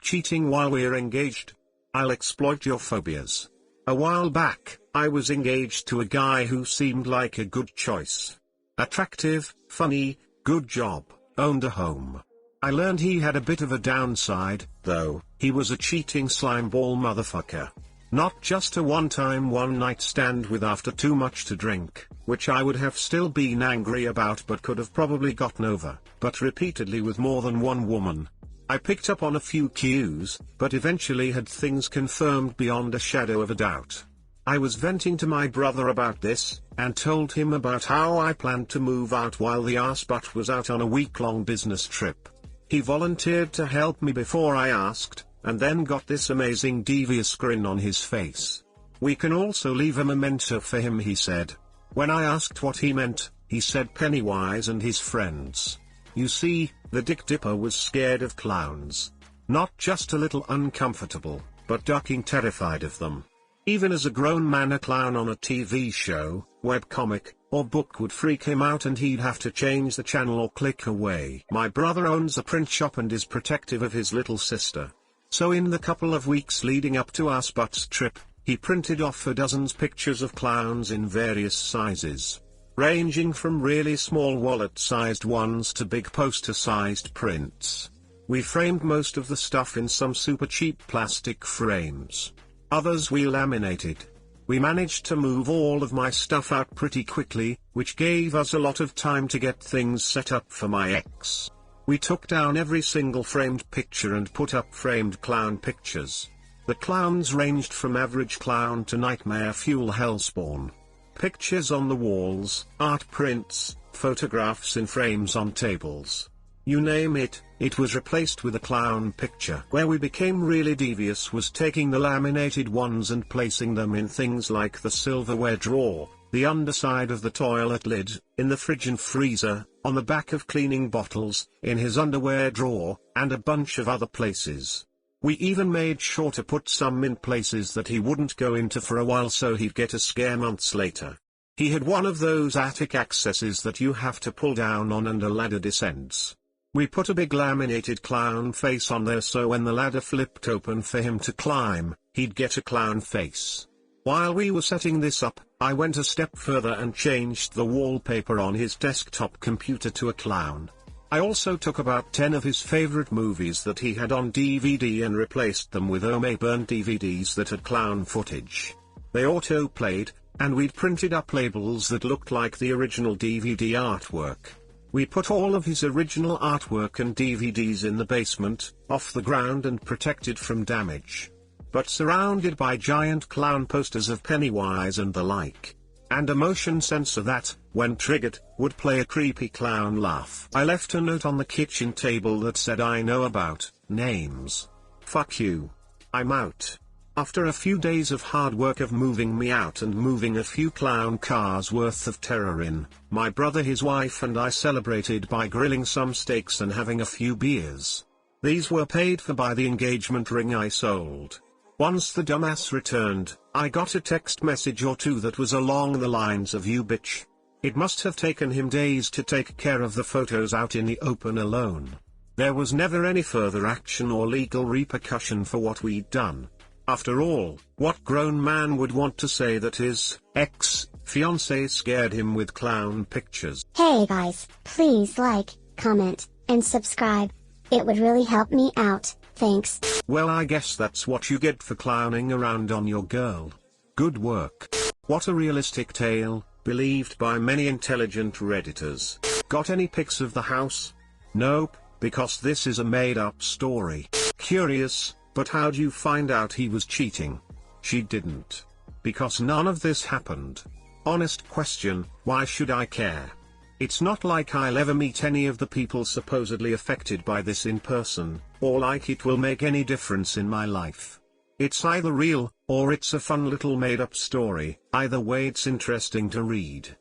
cheating while we're engaged? I'll exploit your phobias. A while back, I was engaged to a guy who seemed like a good choice. Attractive, funny, good job, owned a home. I learned he had a bit of a downside, though. He was a cheating slimeball motherfucker. Not just a one-time one-night stand with after too much to drink, which I would have still been angry about but could have probably gotten over, but repeatedly with more than one woman. I picked up on a few cues, but eventually had things confirmed beyond a shadow of a doubt. I was venting to my brother about this, and told him about how I planned to move out while the arsebutt was out on a week-long business trip. He volunteered to help me before I asked, and then got this amazing devious grin on his face. We can also leave a memento for him, he said. When I asked what he meant, he said Pennywise and his friends. You see, the Dick Dipper was scared of clowns. Not just a little uncomfortable, but ducking terrified of them. Even as a grown man, a clown on a TV show, webcomic, or book would freak him out and he'd have to change the channel or click away. My brother owns a print shop and is protective of his little sister. So in the couple of weeks leading up to Arsebutt's trip, he printed off dozens pictures of clowns in various sizes, ranging from really small wallet-sized ones to big poster-sized prints. We framed most of the stuff in some super cheap plastic frames. Others we laminated. We managed to move all of my stuff out pretty quickly, which gave us a lot of time to get things set up for my ex. We took down every single framed picture and put up framed clown pictures. The clowns ranged from average clown to nightmare fuel hellspawn. Pictures on the walls, art prints, photographs in frames on tables. You name it, it was replaced with a clown picture. Where we became really devious was taking the laminated ones and placing them in things like the silverware drawer, the underside of the toilet lid, in the fridge and freezer, on the back of cleaning bottles, in his underwear drawer, and a bunch of other places. We even made sure to put some in places that he wouldn't go into for a while so he'd get a scare months later. He had one of those attic accesses that you have to pull down on and a ladder descends. We put a big laminated clown face on there so when the ladder flipped open for him to climb, he'd get a clown face. While we were setting this up, I went a step further and changed the wallpaper on his desktop computer to a clown. I also took about 10 of his favorite movies that he had on DVD and replaced them with burnt DVDs that had clown footage. They auto-played, and we'd printed up labels that looked like the original DVD artwork. We put all of his original artwork and DVDs in the basement, off the ground and protected from damage. But surrounded by giant clown posters of Pennywise and the like. And a motion sensor that, when triggered, would play a creepy clown laugh. I left a note on the kitchen table that said I know about names. Fuck you. I'm out. After a few days of hard work of moving me out and moving a few clown cars worth of terror in, my brother, his wife and I celebrated by grilling some steaks and having a few beers. These were paid for by the engagement ring I sold. Once the dumbass returned, I got a text message or two that was along the lines of "you bitch." It must have taken him days to take care of the photos out in the open alone. There was never any further action or legal repercussion for what we'd done. After all, what grown man would want to say that his ex-fiancée scared him with clown pictures? Hey guys, please like, comment, and subscribe. It would really help me out, thanks. Well, I guess that's what you get for clowning around on your girl. Good work. What a realistic tale, believed by many intelligent Redditors. Got any pics of the house? Nope, because this is a made-up story. Curious, but how'd you find out he was cheating? She didn't. Because none of this happened. Honest question, why should I care? It's not like I'll ever meet any of the people supposedly affected by this in person, or like it will make any difference in my life. It's either real, or it's a fun little made-up story. Either way it's interesting to read.